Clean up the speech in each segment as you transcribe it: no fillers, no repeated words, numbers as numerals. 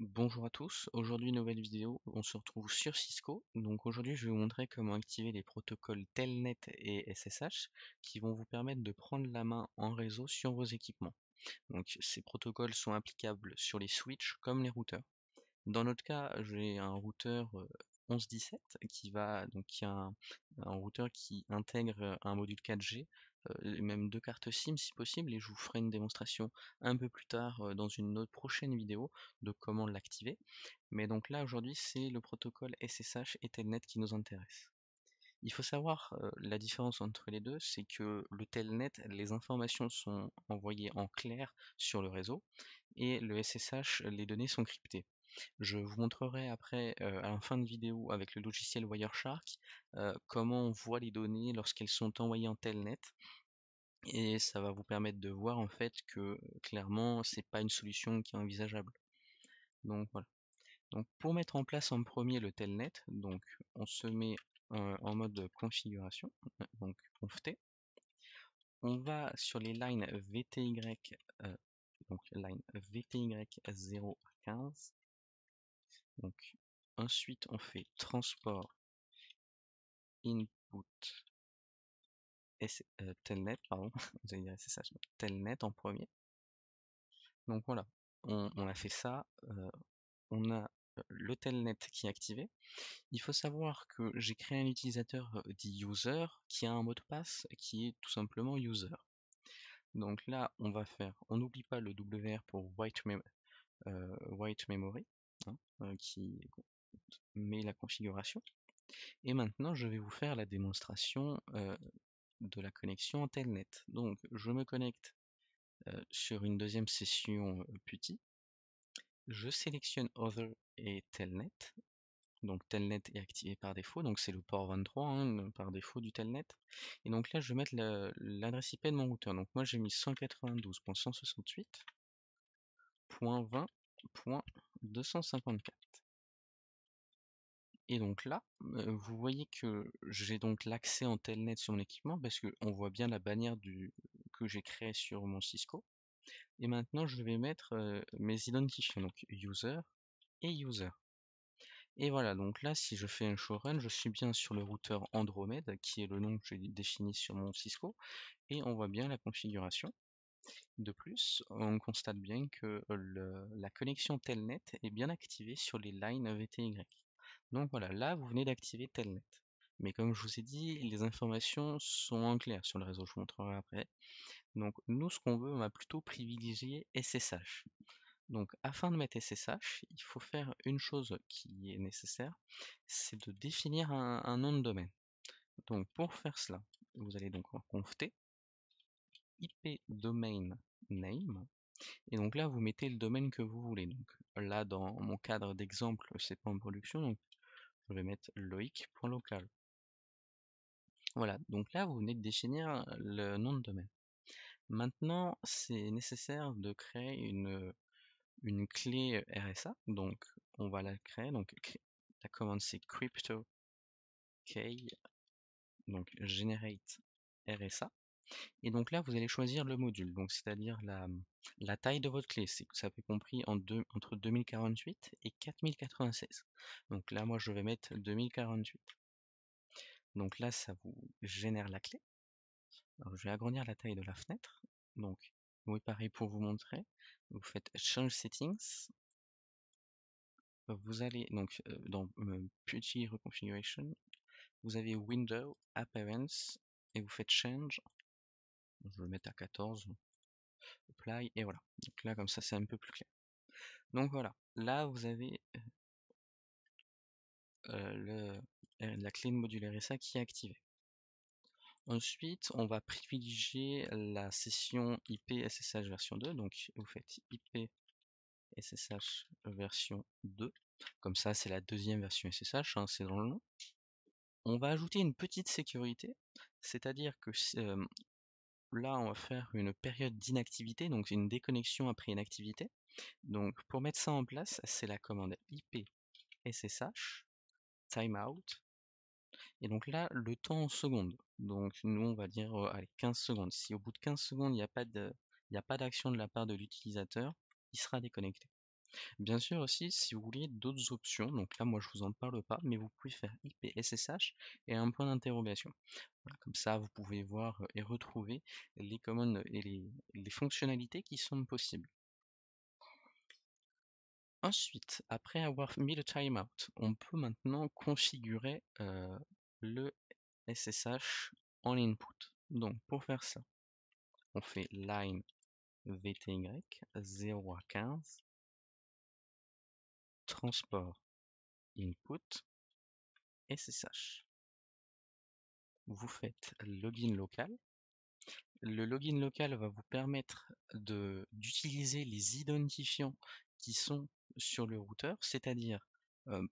Bonjour à tous, aujourd'hui nouvelle vidéo, on se retrouve sur Cisco. Donc aujourd'hui je vais vous montrer comment activer les protocoles Telnet et SSH qui vont vous permettre de prendre la main en réseau sur vos équipements. Donc ces protocoles sont applicables sur les switches comme les routeurs. Dans notre cas, j'ai un routeur 1117 qui a un routeur qui intègre un module 4G, et même deux cartes SIM si possible, et je vous ferai une démonstration un peu plus tard dans une autre prochaine vidéo de comment l'activer. Mais donc là aujourd'hui c'est le protocole SSH et Telnet qui nous intéresse. Il faut savoir la différence entre les deux, c'est que le Telnet, les informations sont envoyées en clair sur le réseau, et le SSH, les données sont cryptées. Je vous montrerai après, à la fin de vidéo avec le logiciel Wireshark, comment on voit les données lorsqu'elles sont envoyées en Telnet, et ça va vous permettre de voir en fait que clairement c'est pas une solution qui est envisageable. Donc voilà. Donc pour mettre en place en premier le Telnet, donc on se met en mode configuration, donc conft. On va sur les lines VTY, donc line VTY 0 à 15. Donc ensuite on fait transport input telnet, pardon, vous allez dire SSH, telnet en premier. Donc voilà, on a fait ça, on a le telnet qui est activé. Il faut savoir que j'ai créé un utilisateur dit user qui a un mot de passe qui est tout simplement user. Donc là, on n'oublie pas le WR pour white memory, hein, qui met la configuration. Et maintenant, je vais vous faire la démonstration de la connexion en Telnet. Donc, je me connecte sur une deuxième session PuTTY. Je sélectionne Other et Telnet. Donc, Telnet est activé par défaut. Donc, c'est le port 23 hein, par défaut du Telnet. Et donc là, je vais mettre l'adresse IP de mon routeur. Donc, moi, j'ai mis 192.168.20.254. Et donc là, vous voyez que j'ai donc l'accès en Telnet sur mon équipement parce qu'on voit bien la bannière que j'ai créée sur mon Cisco. Et maintenant, je vais mettre mes identifiants, donc user et user. Et voilà, donc là, si je fais un show run, je suis bien sur le routeur Andromède, qui est le nom que j'ai défini sur mon Cisco, et on voit bien la configuration. De plus, on constate bien que la connexion Telnet est bien activée sur les lines VTY. Donc voilà, là vous venez d'activer Telnet. Mais comme je vous ai dit, les informations sont en clair sur le réseau, je vous montrerai après. Donc nous, ce qu'on veut, on va plutôt privilégier SSH. Donc afin de mettre SSH, il faut faire une chose qui est nécessaire, c'est de définir un nom de domaine. Donc pour faire cela, vous allez donc en conft IP domain name, et donc là vous mettez le domaine que vous voulez. Donc là dans mon cadre d'exemple, c'est pas en production, donc je vais mettre loic.local. Voilà, donc là vous venez de définir le nom de domaine. Maintenant, c'est nécessaire de créer une clé RSA, donc on va la créer. Donc la commande c'est crypto key, donc generate RSA. Et donc là vous allez choisir le module, donc c'est-à-dire la taille de votre clé. Ça peut être compris entre 2048 et 4096. Donc là moi je vais mettre 2048. Donc là ça vous génère la clé. Alors, je vais agrandir la taille de la fenêtre. Donc, oui, pareil pour vous montrer. Vous faites Change Settings. Vous allez donc dans PuTTY Reconfiguration. Vous avez Window, Appearance, et vous faites Change. Je vais le mettre à 14. Apply, et voilà. Donc là, comme ça, c'est un peu plus clair. Donc voilà. Là, vous avez la clé de module RSA qui est activée. Ensuite, on va privilégier la session IP SSH version 2. Donc, vous faites IP SSH version 2. Comme ça, c'est la deuxième version SSH, hein, c'est dans le nom. On va ajouter une petite sécurité, c'est-à-dire que là, on va faire une période d'inactivité, donc une déconnexion après une activité. Donc, pour mettre ça en place, c'est la commande IP SSH timeout. Et donc là, le temps en secondes. Donc, nous, on va dire allez, 15 secondes. Si au bout de 15 secondes, il n'y a pas d'action de la part de l'utilisateur, il sera déconnecté. Bien sûr aussi, si vous voulez d'autres options, donc là moi je vous en parle pas, mais vous pouvez faire IP SSH et un point d'interrogation. Voilà, comme ça vous pouvez voir et retrouver les commandes et les fonctionnalités qui sont possibles. Ensuite, après avoir mis le timeout, on peut maintenant configurer le SSH en input. Donc pour faire ça, on fait line VTY 0 à 15 transport input SSH. Vous faites login local. Le login local va vous permettre d'utiliser les identifiants qui sont sur le routeur, c'est-à-dire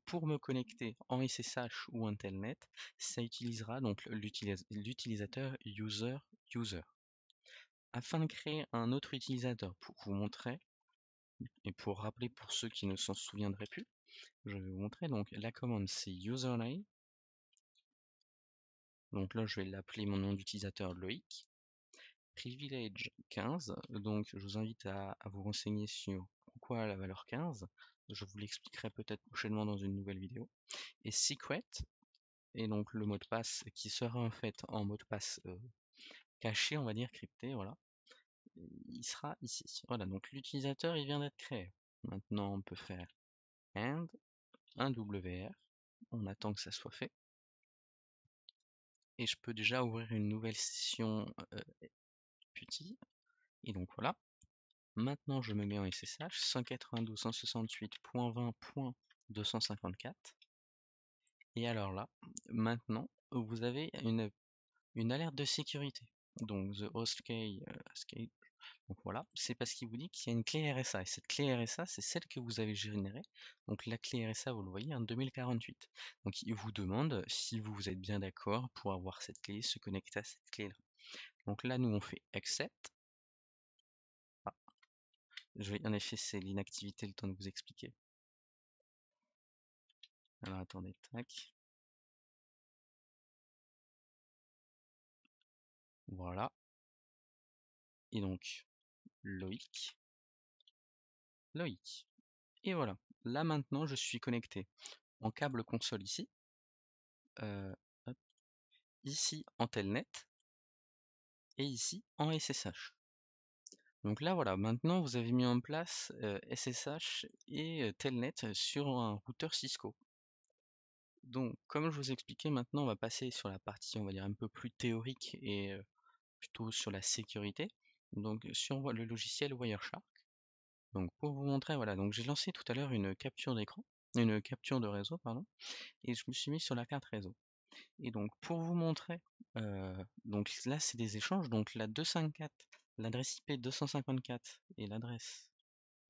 pour me connecter en SSH ou en telnet, ça utilisera donc l'utilisateur user. Afin de créer un autre utilisateur pour vous montrer, et pour rappeler pour ceux qui ne s'en souviendraient plus, je vais vous montrer. Donc la commande c'est username. Donc là je vais l'appeler mon nom d'utilisateur Loïc. Privilege 15, donc je vous invite à vous renseigner sur pourquoi la valeur 15. Je vous l'expliquerai peut-être prochainement dans une nouvelle vidéo. Et secret, et donc le mot de passe qui sera en fait en mot de passe caché, on va dire crypté, voilà. Il sera ici. Voilà, donc l'utilisateur il vient d'être créé. Maintenant on peut faire and un WR, on attend que ça soit fait. Et je peux déjà ouvrir une nouvelle session PuTTY. Et donc voilà. Maintenant, je me mets en SSH 192.168.20.254. Et alors là, maintenant, vous avez une alerte de sécurité. Donc, the host key, donc voilà, c'est parce qu'il vous dit qu'il y a une clé RSA. Et cette clé RSA, c'est celle que vous avez générée. Donc, la clé RSA, vous le voyez, en 2048. Donc, il vous demande si vous êtes bien d'accord pour avoir cette clé, se connecter à cette clé-là. Donc là, nous, on fait accept. En effet, c'est l'inactivité, le temps de vous expliquer. Alors attendez, tac. Voilà. Et donc, Loïc. Loïc. Et voilà. Là maintenant, je suis connecté en câble console ici. Hop. Ici en telnet. Et ici en SSH. Donc là voilà, maintenant vous avez mis en place SSH et telnet sur un routeur Cisco. Donc comme je vous expliquais, maintenant on va passer sur la partie on va dire un peu plus théorique et plutôt sur la sécurité. Donc sur le logiciel Wireshark. Donc pour vous montrer, voilà, donc j'ai lancé tout à l'heure une capture d'écran, une capture de réseau, pardon, et je me suis mis sur la carte réseau. Et donc pour vous montrer, donc là c'est des échanges, donc la 254, l'adresse IP 254 et l'adresse.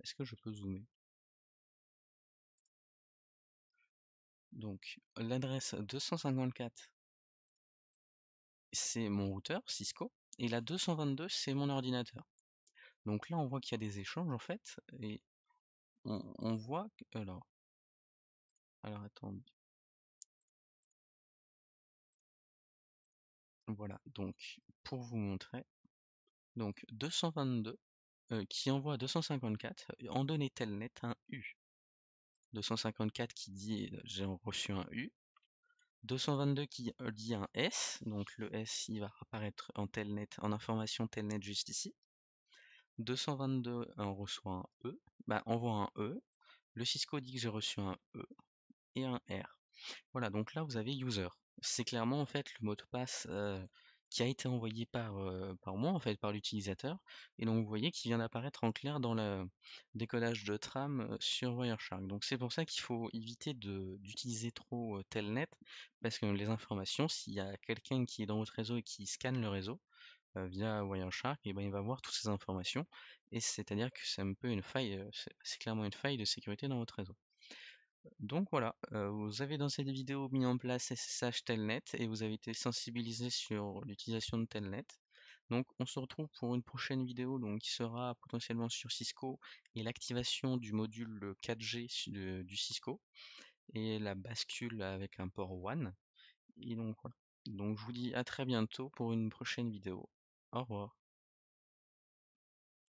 Est-ce que je peux zoomer? Donc l'adresse 254, c'est mon routeur Cisco, et la 222 c'est mon ordinateur. Donc là on voit qu'il y a des échanges en fait, et on voit que, alors attendez. Voilà, donc pour vous montrer, donc 222 qui envoie 254 en données telnet un U. 254 qui dit j'ai reçu un U. 222 qui dit un S, donc le S il va apparaître en telnet, en information telnet juste ici. 222 on reçoit un E, bah envoie un E. Le Cisco dit que j'ai reçu un E et un R. Voilà, donc là vous avez user. C'est clairement en fait le mot de passe qui a été envoyé par moi, en fait, par l'utilisateur. Et donc vous voyez qu'il vient d'apparaître en clair dans le décodage de trame sur Wireshark. Donc c'est pour ça qu'il faut éviter d'utiliser trop Telnet, parce que les informations, s'il y a quelqu'un qui est dans votre réseau et qui scanne le réseau via Wireshark, et ben il va voir toutes ces informations. Et c'est-à-dire que c'est un peu une faille, c'est clairement une faille de sécurité dans votre réseau. Donc voilà, vous avez dans cette vidéo mis en place SSH Telnet et vous avez été sensibilisé sur l'utilisation de Telnet. Donc on se retrouve pour une prochaine vidéo donc, qui sera potentiellement sur Cisco et l'activation du module 4G du Cisco et la bascule avec un port WAN. Et donc voilà. Donc je vous dis à très bientôt pour une prochaine vidéo. Au revoir.